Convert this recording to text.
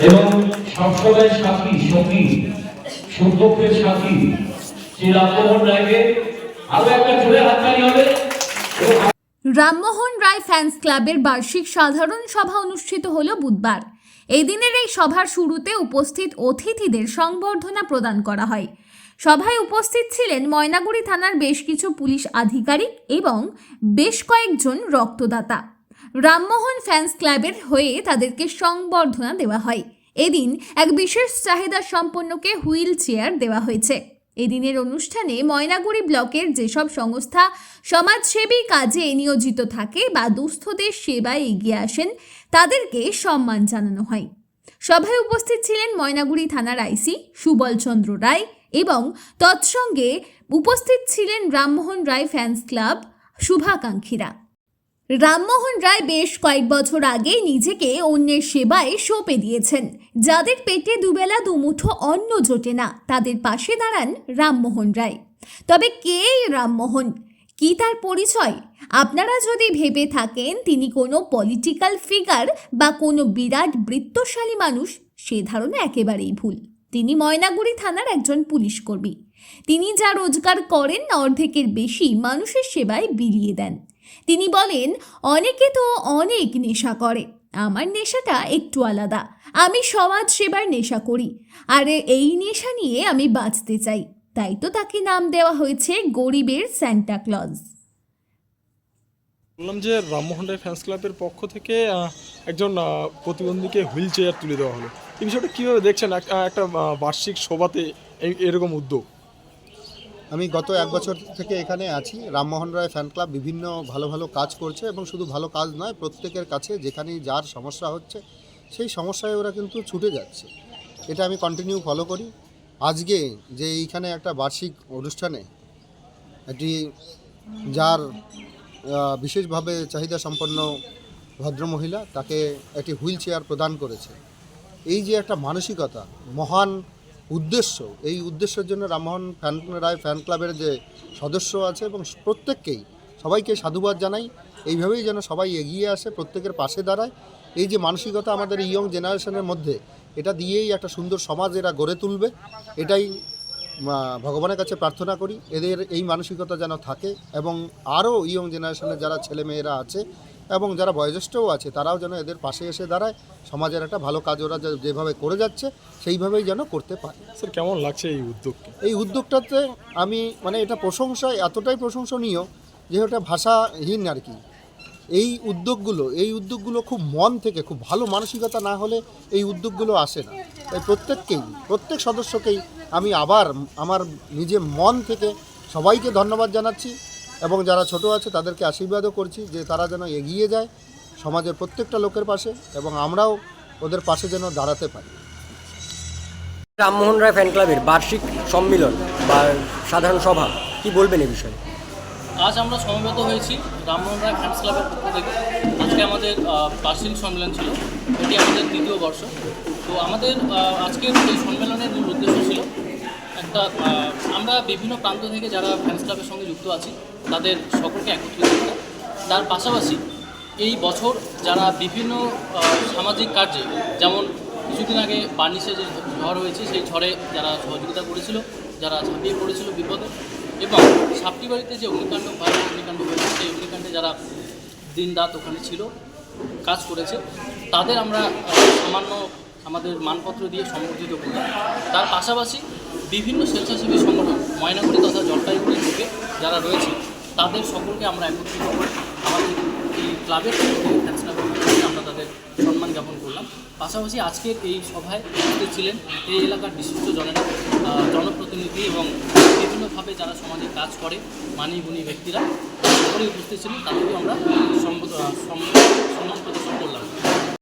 এবং সবসময় সাথী সঙ্গী সুখের সাথী শ্রী রামমোহন রায়কে আরো একটা জোরে হাততালি হবে। রামমোহন রায় ফ্যান্স ক্লাবের বার্ষিক সাধারণ সভা অনুষ্ঠিত হলো বুধবার। এই দিনের এই সভার শুরুতে উপস্থিত অতিথিদের সংবর্ধনা প্রদান করা হয়। সভায় উপস্থিত ছিলেন ময়নাগুড়ি থানার বেশ কিছু পুলিশ আধিকারিক এবং বেশ কয়েকজন রক্তদাতা। রামমোহন ফ্যান্স ক্লাবের হয়ে তাদেরকে সংবর্ধনা দেওয়া হয়। এদিন এক বিশেষ চাহিদা সম্পন্নকে হুইল চেয়ার দেওয়া হয়েছে। এদিনের অনুষ্ঠানে ময়নাগুড়ি ব্লকের যেসব সংস্থা সমাজসেবী কাজে নিয়োজিত থাকে বা দুস্থদের সেবায় এগিয়ে আসেন তাদেরকে সম্মান জানানো হয়। সভায় উপস্থিত ছিলেন ময়নাগুড়ি থানার আইসি সুবল চন্দ্র রায় এবং তৎসঙ্গে উপস্থিত ছিলেন রামমোহন রায় ফ্যান্স ক্লাব শুভাকাঙ্ক্ষীরা। রামমোহন রায় বেশ কয়েক বছর আগে নিজেকে অন্যের সেবায় সঁপে দিয়েছেন। যাদের পেটে দুবেলা দুমুঠো অন্ন জোটে না তাদের পাশে দাঁড়ান রামমোহন রায়। তবে কে রামমোহন, কি তার পরিচয়? আপনারা যদি ভেবে থাকেন তিনি কোনো পলিটিক্যাল ফিগার বা কোনো বিরাট বৃত্তশালী মানুষ, সে ধারণা একেবারেই ভুল। তিনি ময়নাগুড়ি থানার একজন পুলিশ কর্মী। তিনি যা রোজগার করেন অর্ধেকের বেশি মানুষের সেবায় বিলিয়ে দেন। তিনি বলেন, অনেকে তো অনেক নেশা করে, আমার নেশাটা একটু আলাদা। আমি সমাজ সেবার নেশা করি, আর এই নেশা নিয়ে আমি বাঁচতে চাই। তাই তো তাকে নাম দেওয়া হয়েছে গরিবের সান্টা ক্লজ। বললাম যে রামমোহন রায় ফ্যান্স ক্লাবের পক্ষ থেকে একজন প্রতিবন্ধীকে হুইল চেয়ার তুলে দেওয়া হলো। এই বিষয়টা কীভাবে দেখছেন একটা বার্ষিক সভাতে এরকম উদ্যোগ? আমি গত এক বছর থেকে এখানে আছি। রামমোহন রায় ফ্যান ক্লাব বিভিন্ন ভালো ভালো কাজ করছে এবং শুধু ভালো কাজ নয়, প্রত্যেকের কাছে যেখানেই যার সমস্যা হচ্ছে সেই সমস্যায় ওরা কিন্তু ছুটে যাচ্ছে। এটা আমি কন্টিনিউ ফলো করি। আজকে যে এইখানে একটা বার্ষিক অনুষ্ঠানে একটি যার বিশেষভাবে চাহিদা সম্পন্ন ভদ্রমহিলা, তাকে একটি হুইল চেয়ার প্রদান করেছে। এই যে একটা মানসিকতা, মহান উদ্দেশ্য, এই উদ্দেশ্যের জন্য রামমোহন রায় ফ্যান ক্লাবের যে সদস্য আছে এবং প্রত্যেককেই সবাইকে সাধুবাদ জানাই। এইভাবেই যেন সবাই এগিয়ে আসে, প্রত্যেকের পাশে দাঁড়ায়। এই যে মানসিকতা আমাদের ইয়ং জেনারেশনের মধ্যে, এটা দিয়েই একটা সুন্দর সমাজ এরা গড়ে তুলবে। এটাই ভগবানের কাছে প্রার্থনা করি, এদের এই মানসিকতা যেন থাকে এবং আরও ইয়ং জেনারেশনের যারা ছেলেমেয়েরা আছে এবং যারা বয়োজ্যেষ্ঠও আছে তারাও যেন এদের পাশে এসে দাঁড়ায়। সমাজের একটা ভালো কাজ ওরা যেভাবে করে যাচ্ছে সেইভাবেই যেন করতে পারে। স্যার, কেমন লাগছে এই উদ্যোগকে? এই উদ্যোগটাতে আমি এটা প্রশংসা, এতটাই প্রশংসনীয় যে ওটা ভাষাহীন আর কি। এই উদ্যোগগুলো খুব মন থেকে, খুব ভালো মানসিকতা না হলে এই উদ্যোগগুলো আসে না। তাই প্রত্যেক সদস্যকেই আমি আবার আমার নিজের মন থেকে সবাইকে ধন্যবাদ জানাচ্ছি এবং যারা ছোট আছে তাদেরকে আশীর্বাদও করছি যে তারা যেন এগিয়ে যায় সমাজের প্রত্যেকটা লোকের পাশে এবং আমরাও ওদের পাশে যেন দাঁড়াতে পারি। রামমোহন রায় ফ্যান ক্লাবের বার্ষিক সম্মেলন বা সাধারণ সভা, কি বলবেন এই বিষয়ে? আজ আমরা সমবেত হয়েছি রামমোহন রায় ফ্যান্স ক্লাবের পক্ষ থেকে। আজকে আমাদের বার্ষিক সম্মেলন ছিল, এটি আমাদের দ্বিতীয় বর্ষ। তো আমাদের আজকের এই সম্মেলনের মূল উদ্দেশ্য ছিল একটা, আমরা বিভিন্ন প্রান্ত থেকে যারা ফ্যান্স ক্লাবের সঙ্গে যুক্ত আছি তাদের সকলকে একত্রিত করা। তার পাশাপাশি এই বছর যারা বিভিন্ন সামাজিক কার্যে, যেমন কিছুদিন আগে বার্নিশে যে ঝড় হয়েছে সেই ঝড়ে যারা সহযোগিতা করেছিল, যারা ঝাঁপিয়ে পড়েছিল বিপদে, এবং সাপটিবাড়িতে যে ভয়াবহ অগ্নিকাণ্ড হয়েছে সেই অগ্নিকাণ্ডে যারা দিন রাত ওখানে ছিল, কাজ করেছে, তাদের আমরা সামান্য আমাদের মানপত্র দিয়ে সম্বর্ধিত করলাম। তার পাশাপাশি বিভিন্ন স্বেচ্ছাসেবী সংগঠন ময়নাগুড়ি তথা জলপাইগুড়ি থেকে যারা রয়েছে তাদের সকলকে আমরা একত্রিত করে আমাদের এই ক্লাবের ফ্যান্স ক্লাবের আমরা তাদের সম্মান জ্ঞাপন করলাম। পাশাপাশি আজকের এই সভায় উপস্থিত ছিলেন এই এলাকার বিশিষ্ট জনপ্রতিনিধি এবং বিভিন্নভাবে যারা সমাজে কাজ করে মানি গুণী ব্যক্তিরা সকলেই উপস্থিত ছিলেন, তাদেরকে আমরা সম্মান প্রদর্শন করলাম।